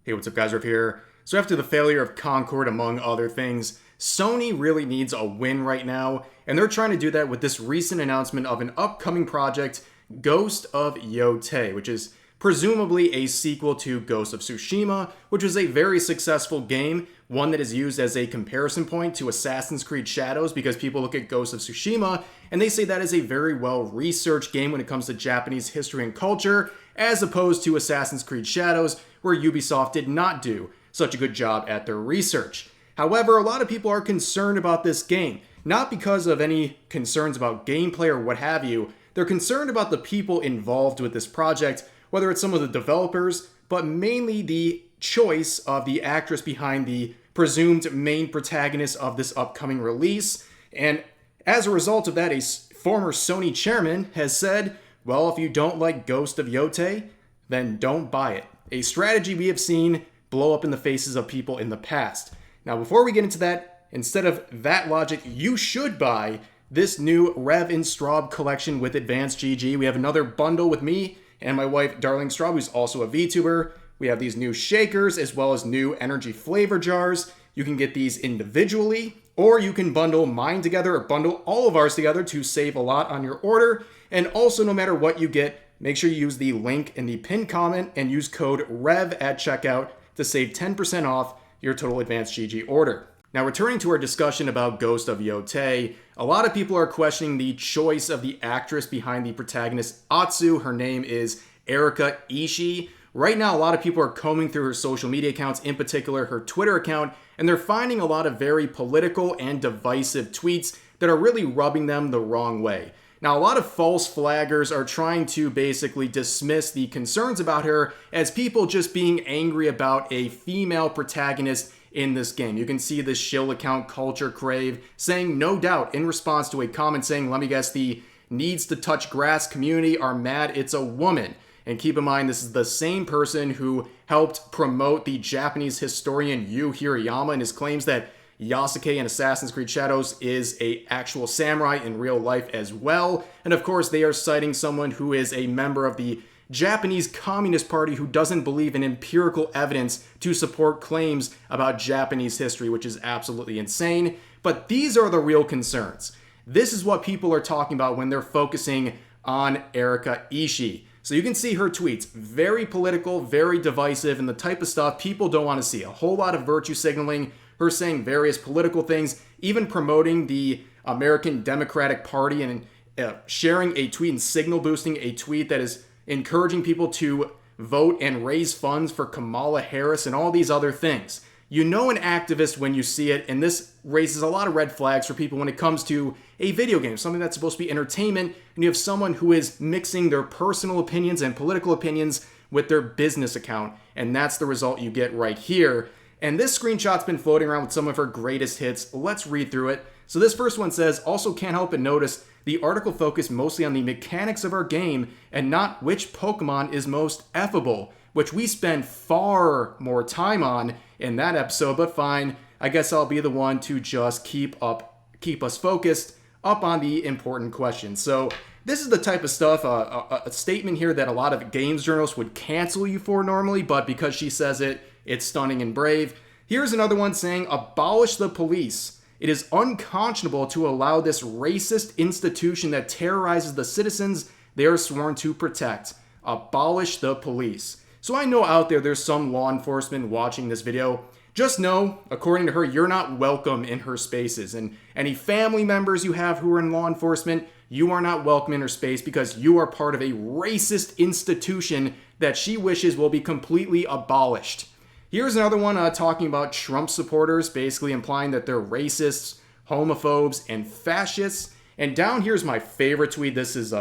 Hey, what's up guys, Riff here. So after the failure of Concord, among other things, Sony really needs a win right now, and they're trying to do that with this recent announcement of an upcoming project, Ghost of Yotei, which is presumably a sequel to Ghost of Tsushima, which was a very successful game, one that is used as a comparison point to Assassin's Creed Shadows because people look at Ghost of Tsushima and they say that is a very well-researched game when it comes to Japanese history and culture, as opposed to Assassin's Creed Shadows, where Ubisoft did not do such a good job at their research. However, a lot of people are concerned about this game, not because of any concerns about gameplay or what have you. They're concerned about the people involved with this project, whether it's some of the developers, but mainly the choice of the actress behind the presumed main protagonist of this upcoming release. And as a result of that, a former Sony chairman has said, well, if you don't like Ghost of Yotei, then don't buy it. A strategy we have seen blow up in the faces of people in the past. Now, before we get into that, instead of that logic, you should buy this new Rev and Straub collection with Advanced GG. We have another bundle with me and my wife, Darling Straub, who's also a VTuber. We have these new shakers as well as new energy flavor jars. You can get these individually, or you can bundle mine together or bundle all of ours together to save a lot on your order. And also, no matter what you get, make sure you use the link in the pinned comment and use code REV at checkout to save 10% off your total Advanced GG order. Now, returning to our discussion about Ghost of Yotei, a lot of people are questioning the choice of the actress behind the protagonist, Atsu. Her name is Erika Ishii. Right now, a lot of people are combing through her social media accounts, in particular her Twitter account, and they're finding a lot of very political and divisive tweets that are really rubbing them the wrong way. Now, a lot of false flaggers are trying to basically dismiss the concerns about her as people just being angry about a female protagonist in this game. You can see the shill account Culture Crave saying, no doubt, in response to a comment saying, let me guess, the needs to touch grass community are mad it's a woman. And keep in mind, this is the same person who helped promote the Japanese historian Yu Hirayama and his claims that Yasuke in Assassin's Creed Shadows is a actual samurai in real life as well. And of course, they are citing someone who is a member of the Japanese Communist Party who doesn't believe in empirical evidence to support claims about Japanese history, which is absolutely insane. But these are the real concerns. This is what people are talking about when they're focusing on Erika Ishii. So you can see her tweets, very political, very divisive, and the type of stuff people don't want to see. A whole lot of virtue signaling, her saying various political things, even promoting the American Democratic Party and sharing a tweet and signal boosting a tweet that is encouraging people to vote and raise funds for Kamala Harris and all these other things. You know an activist when you see it, and this raises a lot of red flags for people when it comes to a video game, something that's supposed to be entertainment, and you have someone who is mixing their personal opinions and political opinions with their business account, and that's the result you get right here. And this screenshot's been floating around with some of her greatest hits. Let's read through it. So this first one says, also can't help but notice the article focused mostly on the mechanics of our game and not which Pokemon is most effable, which we spend far more time on in that episode, but fine. I guess I'll be the one to just keep us focused up on the important questions. So this is the type of stuff, a statement here that a lot of games journalists would cancel you for normally, but because she says it, it's stunning and brave. Here's another one saying, abolish the police. It is unconscionable to allow this racist institution that terrorizes the citizens they are sworn to protect. Abolish the police. So I know out there's some law enforcement watching this video. Just know, according to her, you're not welcome in her spaces. And any family members you have who are in law enforcement, you are not welcome in her space because you are part of a racist institution that she wishes will be completely abolished. Here's another one talking about Trump supporters, basically implying that they're racists, homophobes, and fascists. And down here's my favorite tweet. This is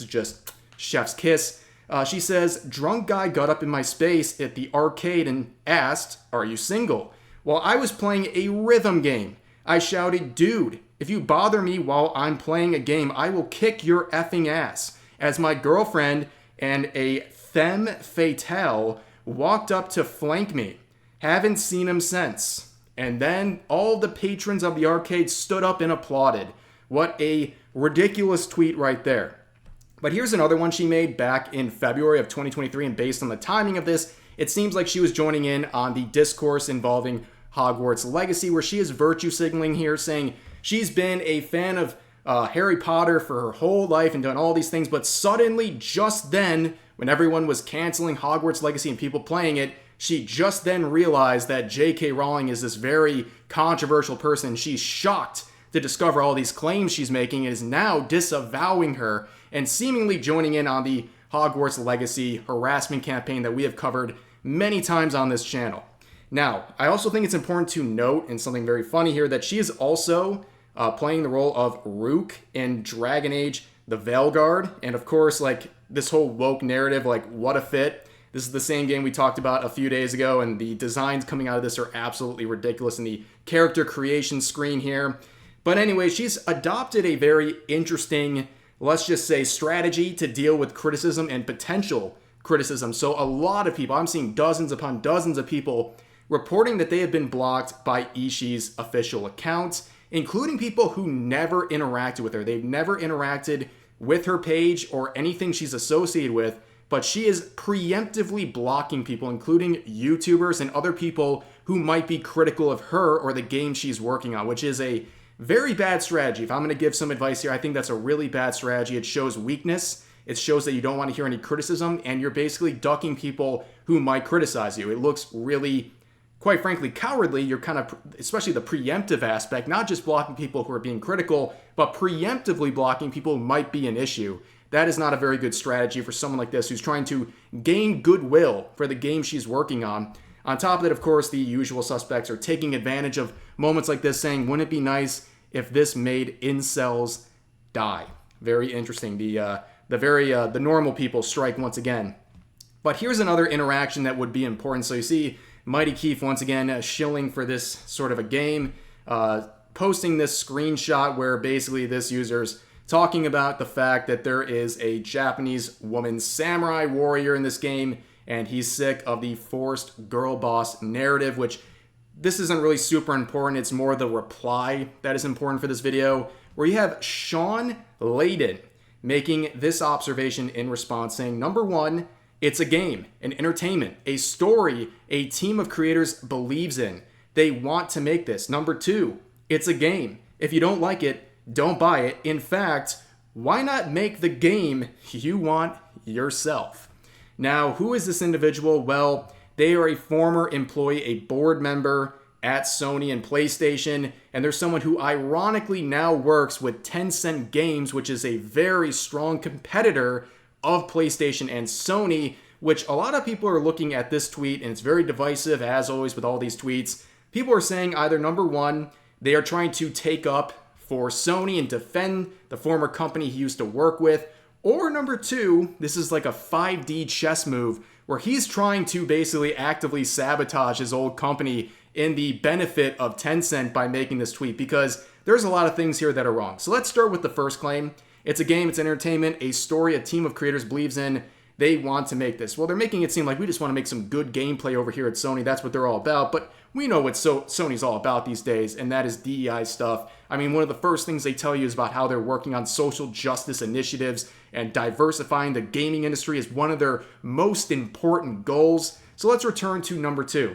just chef's kiss. She says, drunk guy got up in my space at the arcade and asked, are you single? While I was playing a rhythm game, I shouted, dude, if you bother me while I'm playing a game, I will kick your effing ass. As my girlfriend and a femme fatale walked up to flank me. Haven't seen him since. And then all the patrons of the arcade stood up and applauded. What a ridiculous tweet right there. But here's another one she made back in February of 2023, and based on the timing of this, it seems like she was joining in on the discourse involving Hogwarts Legacy, where she is virtue signaling here, saying she's been a fan of Harry Potter for her whole life and done all these things, but suddenly, just then, when everyone was canceling Hogwarts Legacy and people playing it, she just then realized that J.K. Rowling is this very controversial person. She's shocked to discover all these claims she's making and is now disavowing her and seemingly joining in on the Hogwarts Legacy harassment campaign that we have covered many times on this channel. Now, I also think it's important to note, and something very funny here, that she is also playing the role of Rook in Dragon Age the Veilguard, and of course, like, this whole woke narrative, like, what a fit. This is the same game we talked about a few days ago, and the designs coming out of this are absolutely ridiculous in the character creation screen here. But anyway, she's adopted a very interesting, let's just say, strategy to deal with criticism and potential criticism. So a lot of people, I'm seeing dozens upon dozens of people reporting that they have been blocked by Ishii's official account, including people who never interacted with her. They've never interacted with her page or anything she's associated with, but she is preemptively blocking people, including YouTubers and other people who might be critical of her or the game she's working on, which is a very bad strategy. If I'm going to give some advice here, I think that's a really bad strategy. It shows weakness. It shows that you don't want to hear any criticism, and you're basically ducking people who might criticize you. It looks really, quite frankly, cowardly. You're kind of, especially the preemptive aspect, not just blocking people who are being critical, but preemptively blocking people who might be an issue. That is not a very good strategy for someone like this who's trying to gain goodwill for the game she's working on. On top of that, of course, the usual suspects are taking advantage of moments like this, saying, wouldn't it be nice if this made incels die? Very interesting. The normal people strike once again. But here's another interaction that would be important. So you see Mighty Keith once again shilling for this sort of a game, posting this screenshot where basically this user's talking about the fact that there is a Japanese woman samurai warrior in this game, and he's sick of the forced girl boss narrative, which this isn't really super important. It's more the reply that is important for this video, where you have Sean Layden making this observation in response, saying, number one, it's a game, an entertainment, a story a team of creators believes in. They want to make this. Number two, it's a game. If you don't like it, don't buy it. In fact, why not make the game you want yourself? Now, who is this individual? Well, they are a former employee, a board member at Sony and PlayStation, and they're someone who ironically now works with Tencent Games, which is a very strong competitor of PlayStation and Sony, which a lot of people are looking at this tweet, and it's very divisive, as always with all these tweets. People are saying either, number one, they are trying to take up for Sony and defend the former company he used to work with, or number two, this is like a 5D chess move where he's trying to basically actively sabotage his old company in the benefit of Tencent by making this tweet, because there's a lot of things here that are wrong. So let's start with the first claim. It's a game, it's entertainment, a story a team of creators believes in. They want to make this. Well, they're making it seem like we just want to make some good gameplay over here at Sony. That's what they're all about. But we know what Sony's all about these days, and that is DEI stuff. I mean, one of the first things they tell you is about how they're working on social justice initiatives and diversifying the gaming industry is one of their most important goals. So let's return to number two.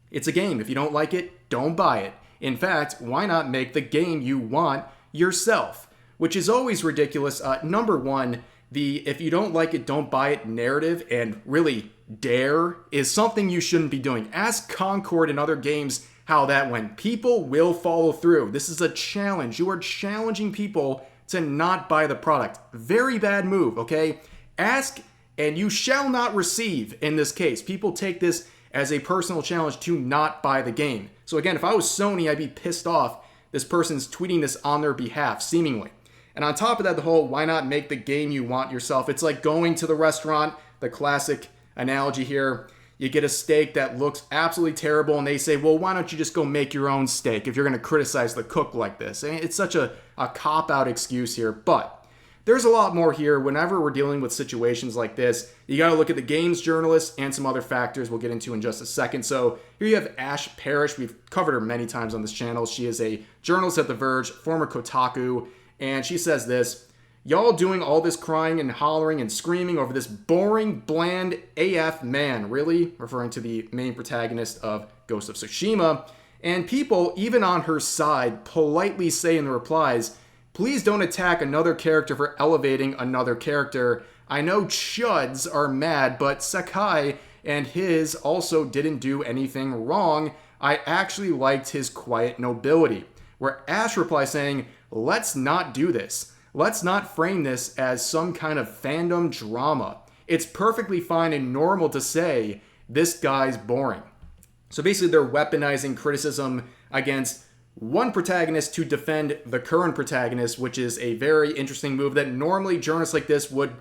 It's a game. If you don't like it, don't buy it. In fact, why not make the game you want yourself? Which is always ridiculous. Number one, the if you don't like it, don't buy it narrative and really dare is something you shouldn't be doing. Ask Concord and other games how that went. People will follow through. This is a challenge. You are challenging people to not buy the product. Very bad move, okay? Ask and you shall not receive in this case. People take this as a personal challenge to not buy the game. So again, if I was Sony, I'd be pissed off this person's tweeting this on their behalf, seemingly. And on top of that, the whole why not make the game you want yourself? It's like going to the restaurant, the classic analogy here. You get a steak that looks absolutely terrible and they say, well, why don't you just go make your own steak if you're going to criticize the cook like this? And it's such a cop-out excuse here, but there's a lot more here. Whenever we're dealing with situations like this, you got to look at the games journalists and some other factors we'll get into in just a second. So here you have Ash Parrish. We've covered her many times on this channel. She is a journalist at The Verge, former Kotaku, and she says this: Y'all doing all this crying and hollering and screaming over this boring, bland AF man, really? Referring to the main protagonist of Ghost of Tsushima. And people, even on her side, politely say in the replies, please don't attack another character for elevating another character. I know chuds are mad, but Sakai and his also didn't do anything wrong. I actually liked his quiet nobility. Where Ash replies saying, let's not do this. Let's not frame this as some kind of fandom drama. It's perfectly fine and normal to say, this guy's boring. So basically they're weaponizing criticism against one protagonist to defend the current protagonist, which is a very interesting move that normally journalists like this would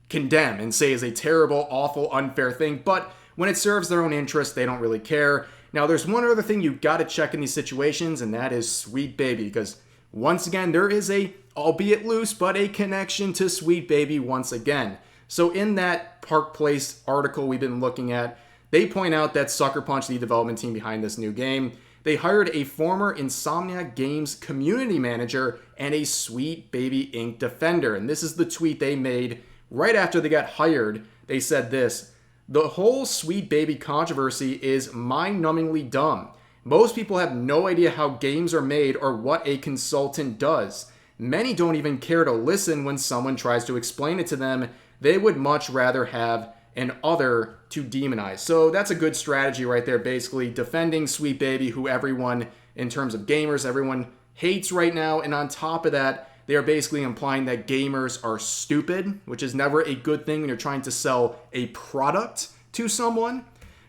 condemn and say is a terrible, awful, unfair thing. But when it serves their own interest, they don't really care. Now, there's one other thing you've got to check in these situations, and that is Sweet Baby, because once again, there is a, albeit loose, but a connection to Sweet Baby once again. So in that Park Place article we've been looking at, they point out that Sucker Punch, the development team behind this new game, they hired a former Insomniac Games community manager and a Sweet Baby Inc. defender. And this is the tweet they made right after they got hired. They said this: the whole Sweet Baby controversy is mind-numbingly dumb. Most people have no idea how games are made or what a consultant does. Many don't even care to listen when someone tries to explain it to them. They would much rather have an other to demonize. So that's a good strategy right there, basically defending Sweet Baby, who everyone, in terms of gamers, everyone hates right now. And on top of that, they are basically implying that gamers are stupid, which is never a good thing when you're trying to sell a product to someone.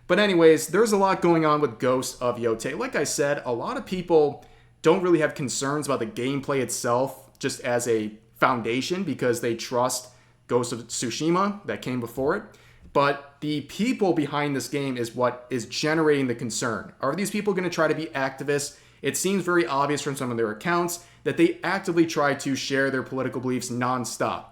But anyways, there's a lot going on with Ghost of Yotei. Like I said, a lot of people don't really have concerns about the gameplay itself just as a foundation because they trust Ghost of Tsushima that came before it. But the people behind this game is what is generating the concern. Are these people going to try to be activists? It seems very obvious from some of their accounts that they actively try to share their political beliefs nonstop.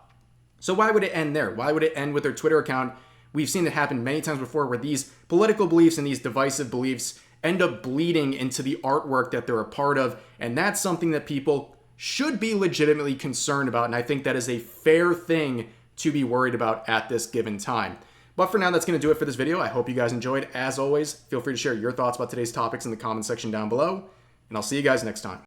So why would it end there? Why would it end with their Twitter account? We've seen it happen many times before where these political beliefs and these divisive beliefs end up bleeding into the artwork that they're a part of. And that's something that people should be legitimately concerned about. And I think that is a fair thing to be worried about at this given time. But for now, that's going to do it for this video. I hope you guys enjoyed. As always, feel free to share your thoughts about today's topics in the comment section down below. And I'll see you guys next time.